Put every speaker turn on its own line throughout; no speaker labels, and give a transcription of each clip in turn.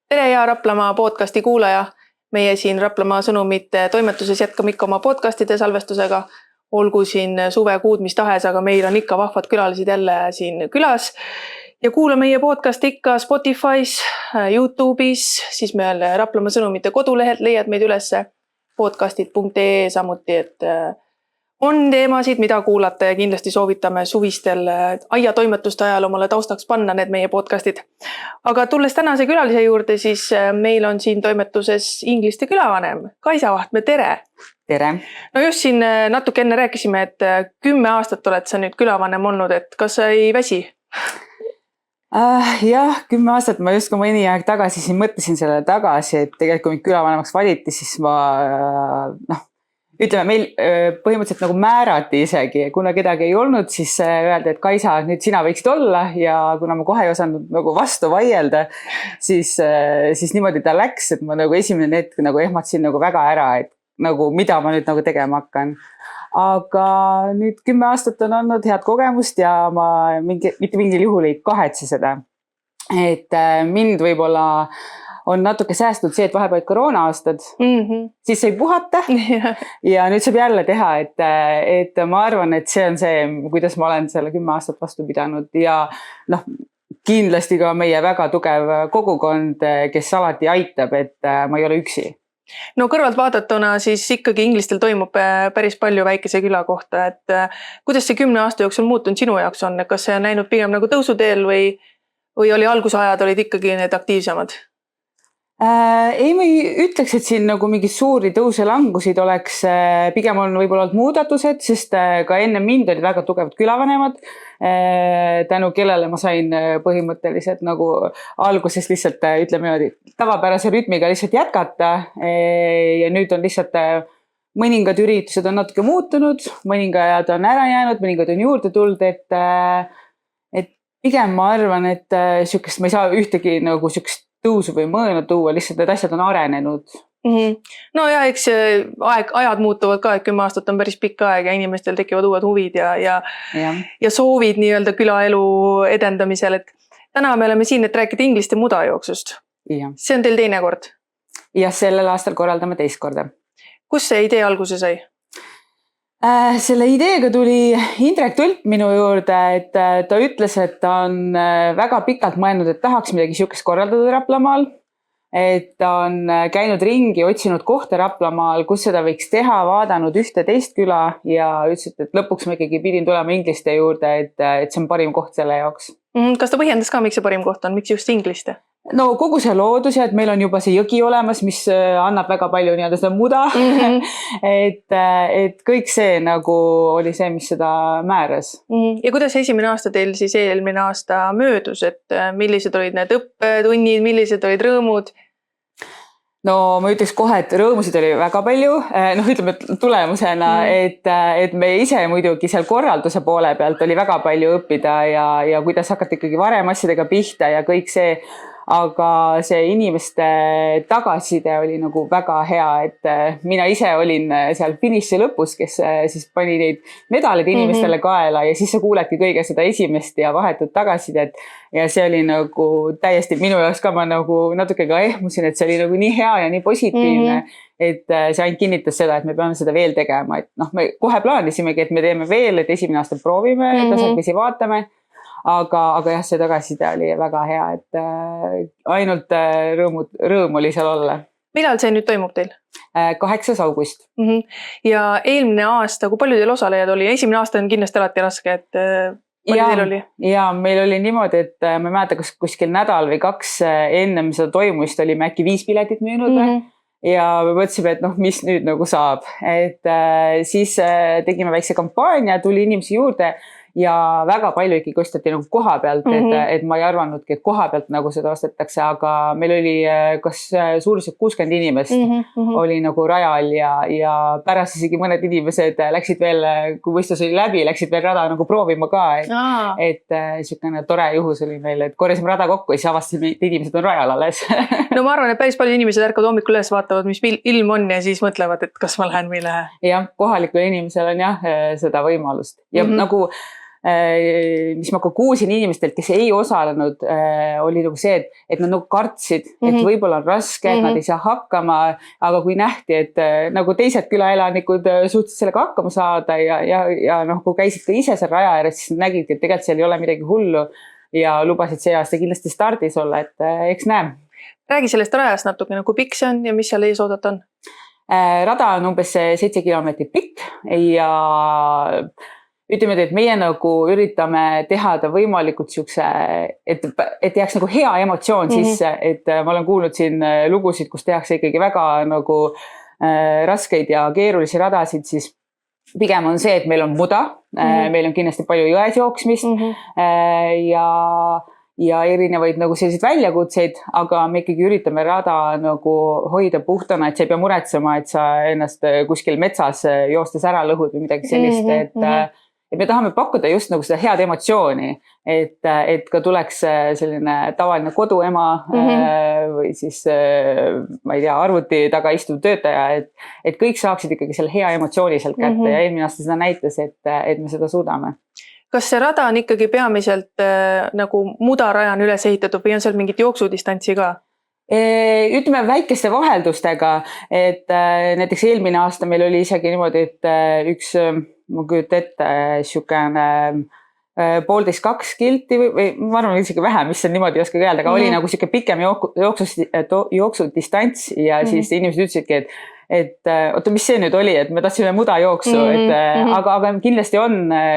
Tere hea Raplamaa podcasti kuulaja. Meie siin Raplamaa sõnumite toimetuses jätkame ikka oma podcastide salvestusega. Olgu siin suvekuud mis tahes, aga meil on ikka vahvad külalised jälle siin külas. Ja kuula meie podcast ikka Spotify's, YouTube'is, siis meil Raplamaa sõnumite kodulehelt leiad meid ülesse podcastid.ee samuti, et on teemasid, mida kuulata ja kindlasti soovitame suvistel aiatoimetuste ajal omale taustaks panna need meie podcastid. Aga tulles tänase külalise juurde, siis meil on siin toimetuses Ingliste külavanem. Kaisa Vahtme, tere!
Tere!
No just siin natuke enne rääkisime, et 10 aastat oled sa nüüd külavanem olnud, et kas sa ei väsi?
Jah, 10 aastat ma just kui mõni aeg tagasi siin mõtlesin selle tagasi, et tegelikult kui mind külavanemaks valiti, siis ma ütleme, meil põhimõtteliselt nagu määrati isegi, kuna kedagi ei olnud, siis öeldi, et Kaisa, nüüd sina võiksid olla ja kuna ma kohe ei osanud nagu vastu vaielda, siis niimoodi ta läks, et ma nagu esimene hetk nagu ehmatasin nagu väga ära, et nagu mida ma nüüd nagu tegema hakkan. Aga nüüd 10 aastat on olnud head kogemust ja ma mitte mingil juhul ei kahetse seda. Et mind võib-olla on natuke säästnud see, et vahepeal koroona-aastad, siis sai puhata ja nüüd saab jälle teha, et ma arvan, et see on see, kuidas ma olen selle 10 aastat vastu pidanud ja kindlasti ka meie väga tugev kogukond, kes alati aitab, et ma ei ole üksi.
No kõrvalt vaadatuna siis ikkagi Inglistel toimub päris palju väikese küla kohta, et kuidas see 10 aasta jooksul muutunud sinu jaoks on, kas see on näinud pigem nagu tõusuteel või oli algusajad olid ikkagi need aktiivsemad?
Ei, ma ei ütleks, et siin nagu mingi suuri tõuse-langusid oleks, pigem on võib-olla olnud muudatused, sest ka enne mind olid väga tugevad külavanemad, tänu kellele ma sain põhimõtteliselt nagu alguses lihtsalt, ütleme niimoodi, tavapärase rütmiga lihtsalt jätkata ja nüüd on lihtsalt mõningad üritused on natuke muutunud, mõningad on ära jäänud, mõningad on juurde tulnud, et pigem ma arvan, et ma ei saa ühtegi nagu sükst tõusu või mõõnu tuua, lihtsalt need asjad on arenenud.
No ja eks ajad muutuvad ka, et 10 aastat on päris pikk aeg ja inimestel tekivad uued huvid ja soovid nii-öelda külaelu edendamisel. Et täna me oleme siin, et rääkida Ingliste mudajooksust.
Ja.
See on teil teine kord?
Ja sellel aastal korraldame teist korda.
Kus see idee alguse sai?
Selle ideega tuli Indrek Tölp minu juurde, et ta ütles, et ta on väga pikalt mõelnud, et tahaks midagi sihukest korraldada Raplamaal. Et ta on käinud ringi, otsinud kohta Raplamaal, kus seda võiks teha, vaadanud ühte teist küla ja ütles, et lõpuks ma ikkagi pidin tulema Ingliste juurde, et see on parim koht selle jaoks.
Kas ta põhjendas ka, miks see parim koht on, miks just Ingliste?
No kogu see loodus ja et meil on juba see jõgi olemas, mis annab väga palju nii-öelda seda muda. et kõik see nagu oli see, mis seda määras.
Ja kuidas esimene aasta teil siis eelmine aasta möödus, et millised olid need õppetunnid, millised olid rõõmud?
No ma ütleks kohe, et rõõmusid oli väga palju, ütleme tulemusena, et me ise muidugi seal korralduse poole pealt oli väga palju õppida ja kuidas hakata ikkagi varem asjadega pihta ja kõik see, aga see inimeste tagasiside oli nagu väga hea, et mina ise olin seal finiši lõpus, kes siis pani neid medaleid inimestele kaela ja siis sa kuuledki kõige seda esimest ja vahetut tagasisidet ja see oli nagu täiesti minu jaoks ka ma nagu natuke ka ehmusin, et see oli nagu nii hea ja nii positiivne, et see ainult kinnitas seda, et me peame seda veel tegema, et me kohe plaanisimegi, et me teeme veel, et esimene aasta proovime, tasapisi vaatame. Aga jah, see tagasiside oli väga hea, et ainult rõõm oli seal olla.
Millal see nüüd toimub teil?
8. august.
Ja eelmine aasta, kui palju teil osalejad oli? Esimene aasta on kindlasti alati raske, et palju teil oli?
Ja meil oli niimoodi, et ma ei mäleta, kuskil nädal või 2 ennem seda toimust oli me äkki 5 piletit müünud ja me mõtlesime, et mis nüüd nagu saab. Et siis tegime väikse kampaania, tuli inimesi juurde ja väga palju ikkagi osteti nagu koha pealt, et ma ei arvanudki, et koha pealt nagu seda ostetakse, aga meil oli kas suuruselt 60 inimest oli nagu rajal ja pärast isegi mõned inimesed läksid veel, kui võistlus oli läbi, läksid veel rada nagu proovima ka, et niisugune tore juhus oli meil, et korjasime rada kokku ja siis avastasime, et inimesed on rajal alles.
No ma arvan, et päris palju inimesed ärkavad hommikul üles, vaatavad, mis ilm on ja siis mõtlevad, et kas ma lähen või ei lähe.
Jah, kohalikul inimesel on jah seda võimalust ja nagu mis ma ka kuulsin inimestelt, kes ei osalenud, oli nagu see, et nad nagu kartsid, et võib-olla on raske, et nad ei saa hakkama, aga kui nähti, et nagu teised külaelanikud suutsid sellega hakkama saada ja noh, kui käisid ka ise seal raja ääres, siis nägidki, et tegelikult seal ei ole midagi hullu ja lubasid see aasta kindlasti stardis olla, et eks näe.
Räägi sellest rajast natukene, kui pikk see on ja mis seal ees oodata on?
Rada on umbes 7 kilomeetrit pikk ja ütleme, et meie nagu üritame teha ta võimalikult siukse, et jääks nagu hea emotsioon sisse, et ma olen kuulnud siin lugusid, kus tehakse ikkagi väga nagu raskeid ja keerulisi radasid, siis pigem on see, et meil on muda, meil on kindlasti palju jões jooksmist ja erinevaid nagu selliseid väljakutseid, aga me ikkagi üritame rada nagu hoida puhtana, et sa ei pea muretsema, et sa ennast kuskil metsas joostes ära lõhud või midagi sellist, et me tahame pakkuda just nagu seda head emotsiooni, et ka tuleks selline tavaline koduema või siis ma ei tea, arvuti taga istuv töötaja, et kõik saaksid ikkagi selle hea emotsiooni sealt kätte ja eelmine aasta seda näitas, et me seda suudame.
Kas see rada on ikkagi peamiselt nagu mudarajana üles ehitatud või on seal mingit jooksudistantsi ka?
Ütleme väikeste vaheldustega, et näiteks eelmine aasta meil oli isegi niimoodi, et üks, ma kujutan ette, siukene 1,5–2 kilti või ma arvan isegi vähem, mis see niimoodi ei oska öelda, aga oli nagu siuke pikem jooksudistants ja siis inimesed ütlesidki, et oota, mis see nüüd oli, et me tahtsime muda jooksu, aga kindlasti on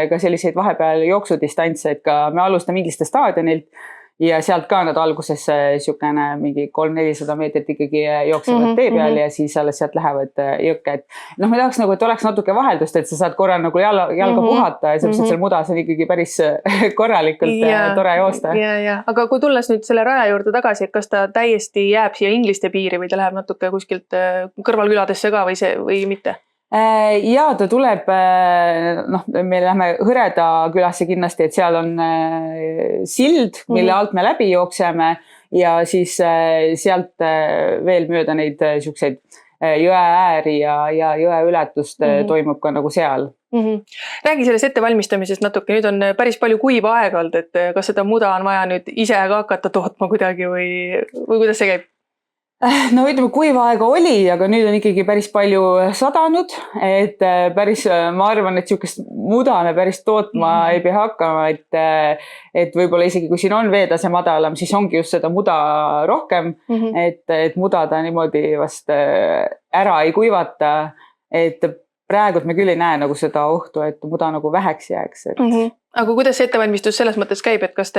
ka selliseid vahepeal jooksudistantse, et ka me alustame Ingliste staadionilt ja sealt ka nad alguses siukene mingi 300–400 meetrit ikkagi jooksevad tee peal ja siis alles sealt lähevad jõkke, et noh, me tahaks nagu, et oleks natuke vaheldust, et sa saad korra nagu jalga puhata ja sellepärast, et seal mudas on ikkagi päris korralikult tore joosta.
Aga kui tulles nüüd selle raja juurde tagasi, et kas ta täiesti jääb siia Ingliste piiri või ta läheb natuke kuskilt kõrvalküladesse ka või mitte?
Ja ta tuleb, noh, me lähme Hõreda külasse kindlasti, et seal on sild, mille alt me läbi jookseme ja siis sealt veel mööda neid siukseid jõe ääri ja jõe ületust toimub ka nagu seal.
Räägi sellest ettevalmistamisest natuke, nüüd on päris palju kuiva aega olnud, et kas seda muda on vaja nüüd ise ka hakata tootma kuidagi või kuidas see käib?
No ütleme, kuiva aega oli, aga nüüd on ikkagi päris palju sadanud, et päris, ma arvan, et siukest muda me päris tootma ei pea hakkama, et võib-olla isegi kui siin on veetase madalam, siis ongi just seda muda rohkem, et muda ta niimoodi vast ära ei kuivata, et praegu me küll ei näe nagu seda ohtu, et muda nagu väheks jääks.
Aga kuidas see ettevalmistus selles mõttes käib, et kas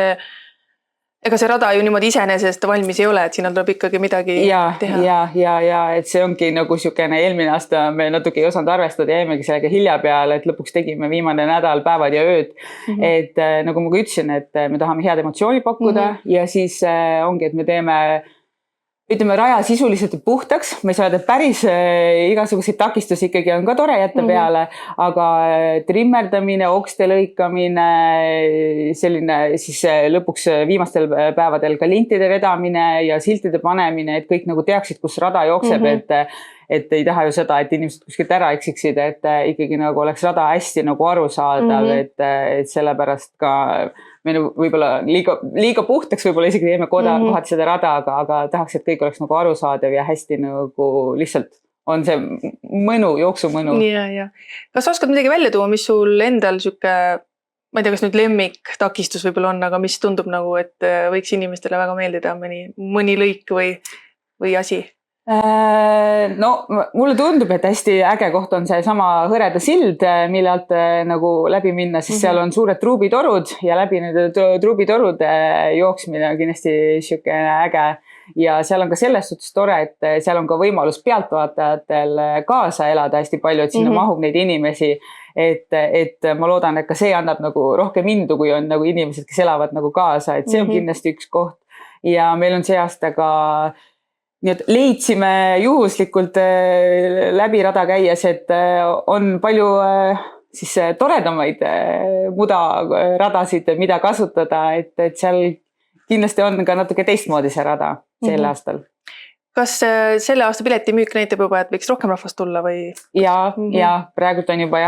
ega see rada ju niimoodi iseenesest valmis ei ole, et sinna tuleb ikkagi midagi teha?
Ja, et see ongi nagu siukene eelmine aasta me natuke ei osanud arvestada, jäimegi sellega hilja peale, et lõpuks tegime viimane nädal päevad ja ööd. Et nagu ma ka ütlesin, et me tahame head emotsiooni pakkuda ja siis ongi, et me teeme ütleme raja sisuliselt puhtaks, me ei saa öelda, et päris igasuguseid takistusi ikkagi on ka tore jätta peale, aga trimmerdamine, okste lõikamine, selline siis lõpuks viimastel päevadel ka lintide vedamine ja siltide panemine, et kõik nagu teaksid, kus rada jookseb, et ei taha ju seda, et inimesed kuskilt ära eksiksid, et ikkagi nagu oleks rada hästi nagu arusaadav, et sellepärast ka me võib-olla liiga puhtaks võib-olla isegi teeme kohati seda rada, aga tahaks, et kõik oleks nagu arusaadav ja hästi nagu lihtsalt on see mõnu, jooksumõnu.
Ja. Kas oskad midagi välja tuua, mis sul endal siuke, ma ei tea, kas nüüd lemmik takistus võib-olla on, aga mis tundub nagu, et võiks inimestele väga meeldida mõni lõik või asi?
No mulle tundub, et hästi äge koht on see sama Hõreda sild, mille alt nagu läbi minna, siis seal on suured truubitorud ja läbi nende truubitorude jooksmine on kindlasti siukene äge ja seal on ka selles suhtes tore, et seal on ka võimalus pealtvaatajatel kaasa elada hästi palju, et sinna mahub neid inimesi, et ma loodan, et ka see annab nagu rohkem indu, kui on nagu inimesed, kes elavad nagu kaasa, et see on kindlasti üks koht ja meil on see aasta ka nii et leidsime juhuslikult läbi rada käies, et on palju siis toredamaid mudaradasid, mida kasutada, et seal kindlasti on ka natuke teistmoodi see rada sel aastal.
Kas selle aasta piletimüük näitab juba, et võiks rohkem rahvast tulla või?
Ja praegult on juba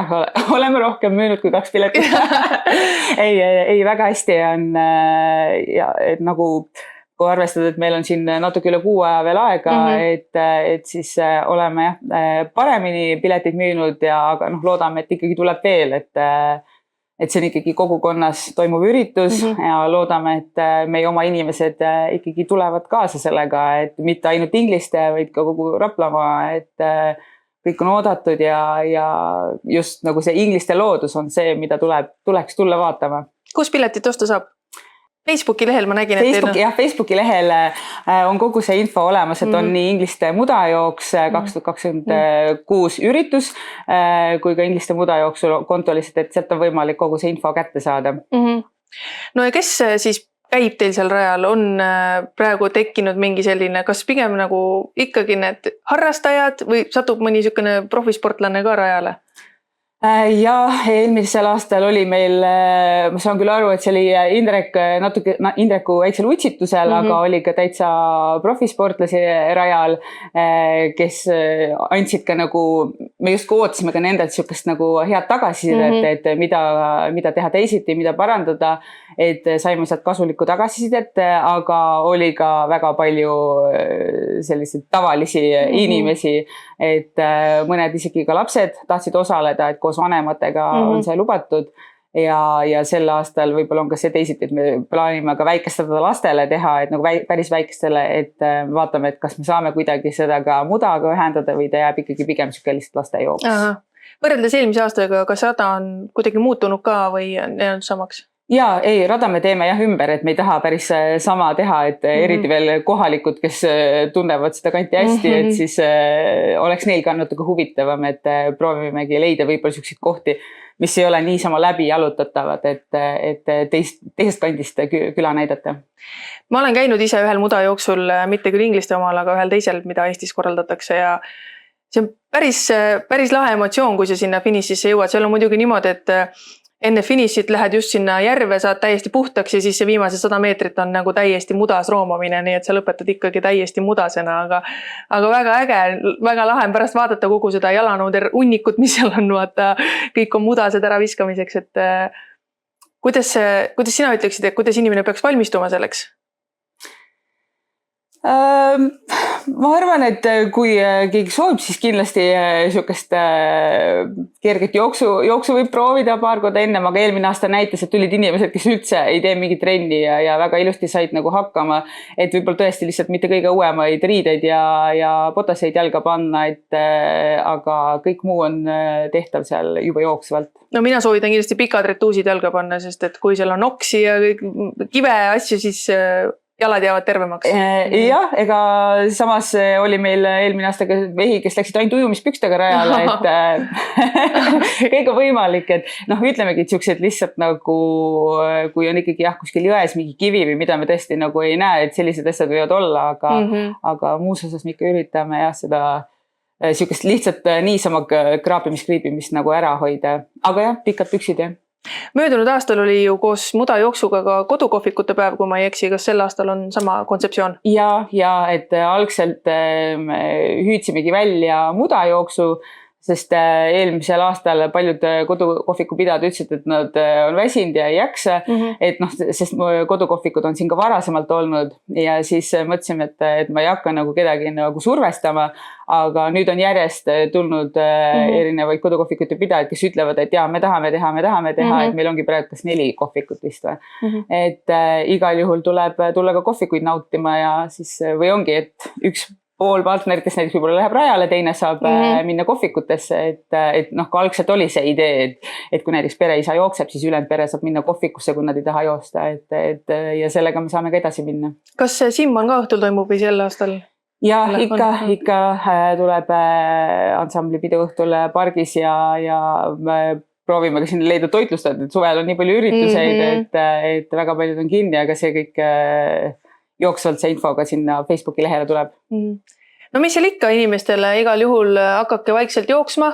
oleme rohkem müünud kui 2 piletit. ei, väga hästi on ja et nagu kui arvestada, et meil on siin natuke üle 6 aja veel aega, et siis oleme paremini piletid müünud aga loodame, et ikkagi tuleb veel, et see on ikkagi kogukonnas toimuv üritus ja loodame, et meie oma inimesed ikkagi tulevad kaasa sellega, et mitte ainult Ingliste, vaid ka kogu Raplamaa, et kõik on oodatud ja just nagu see Ingliste loodus on see, mida tuleks tulla vaatama.
Kus piletit osta saab? Facebooki lehel ma nägin,
et Facebooki lehel on kogu see info olemas, et on nii Ingliste mudajooks 2026 üritus kui ka Ingliste mudajooksu konto lihtsalt, et sealt on võimalik kogu see info kätte saada.
No ja kes siis käib teil seal rajal? On praegu tekkinud mingi selline, kas pigem nagu ikkagi need harrastajad või satub mõni niisugune profisportlane ka rajale?
Ja eelmisel aastal oli meil, ma saan küll aru, et see oli Indreku väiksel utsitusel, aga oli ka täitsa profisportlasi rajal, kes andsid ka nagu, me just ootasime ka nendelt niisugust nagu head tagasisidet, et mida teha teisiti, mida parandada, et saime sealt kasulikku tagasisidet, aga oli ka väga palju selliseid tavalisi inimesi, et mõned isegi ka lapsed tahtsid osaleda, et koos vanematega on see lubatud ja sel aastal võib-olla on ka see teisiti, et me plaanime ka väikestada lastele teha, et nagu päris väikestele, et vaatame, et kas me saame kuidagi seda ka mudaga ühendada või ta jääb ikkagi pigem niisugune lihtsalt laste jooks.
Võrreldes eelmise aastaga, kas rada on kuidagi muutunud ka või jäänud samaks?
Ei, rada me teeme ümber, et me ei taha päris sama teha, et eriti veel kohalikud, kes tunnevad seda kanti hästi, et siis oleks neil ka natuke huvitavam, et proovimegi leida võib-olla selliseid kohti, mis ei ole niisama läbi jalutatavad, et teisest kandist küla näidata.
Ma olen käinud ise ühel mudajooksul, mitte küll Ingliste omal, aga ühel teisel, mida Eestis korraldatakse ja see on päris lahe emotsioon, kui sa sinna finišisse jõuad. Seal on muidugi niimoodi, et enne finišit lähed just sinna järve, saad täiesti puhtaks ja siis see viimase 100 meetrit on nagu täiesti mudas roomamine, nii et sa lõpetad ikkagi täiesti mudasena, aga väga äge, väga lahe on pärast vaadata kogu seda jalanõude unnikut, mis seal on, vaata, kõik on mudased ära viskamiseks, et kuidas sina ütleksid, et kuidas inimene peaks valmistuma selleks?
Ma arvan, et kui keegi soovib, siis kindlasti niisugust kerget jooksu võib proovida paar korda ennem, aga eelmine aasta näitas, et tulid inimesed, kes üldse ei tee mingit trenni ja väga ilusti said nagu hakkama, et võib-olla tõesti lihtsalt mitte kõige uuemaid riideid ja potaseid jalga panna, aga kõik muu on tehtav seal juba jooksvalt.
No mina soovitan kindlasti pikad retuusid jalga panna, sest et kui seal on oksi ja kive asju, siis jalad jäävad tervemaks.
Jah, ega samas oli meil eelmine aasta mehi, kes läksid ainult ujumispükstega rajale, et kõik on võimalik, et ütlemegi, et sellised lihtsalt nagu, kui on ikkagi kuskil jões mingi kivi või mida me tõesti nagu ei näe, et sellised asjad võivad olla, aga muus osas me ikka üritame seda sellisest lihtsalt niisama kraapimist nagu ära hoida. Aga pikad püksid, jah.
Möödunud aastal oli ju koos mudajooksuga ka kodukohvikute päev, kui ma ei eksi, kas sel aastal on sama kontseptsioon? Ja et algselt hüüdsimegi välja mudajooksu, sest eelmisel aastal paljud kodukohvikupidajad ütlesid, et nad on väsinud ja ei jaksa, et sest kodukohvikud on siin ka varasemalt olnud ja siis mõtlesime, et ma ei hakka nagu kedagi nagu survestama, aga nüüd on järjest tulnud erinevaid kodukohvikute pidajaid, kes ütlevad, et me tahame teha, et meil ongi praegu kas 4 kohvikut vist või. Et igal juhul tuleb tulla ka kohvikuid nautima ja siis või ongi, et üks pool partneritest näiteks võib-olla läheb rajale, teine saab minna kohvikutesse, et kui algselt oli see idee, et kui näiteks pereisa jookseb, siis ülejäänud pere saab minna kohvikusse, kui nad ei taha joosta, ja sellega me saame ka edasi minna. Kas Simman ka õhtul toimub või sel aastal?
Ja ikka tuleb ansambli pidu õhtul pargis ja proovime ka sinna leida toitlustajad, et suvel on nii palju ürituseid, et väga paljud on kinni, aga see kõik jooksvalt see info ka sinna Facebooki lehele tuleb.
No mis seal ikka inimestele, igal juhul hakake vaikselt jooksma,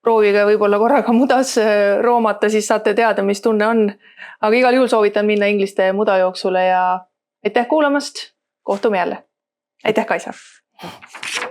proovige võib-olla korraga mudas roomata, siis saate teada, mis tunne on. Aga igal juhul soovitan minna Ingliste mudajooksule ja aitäh kuulamast, kohtume jälle. Aitäh, Kaisa! aitäh.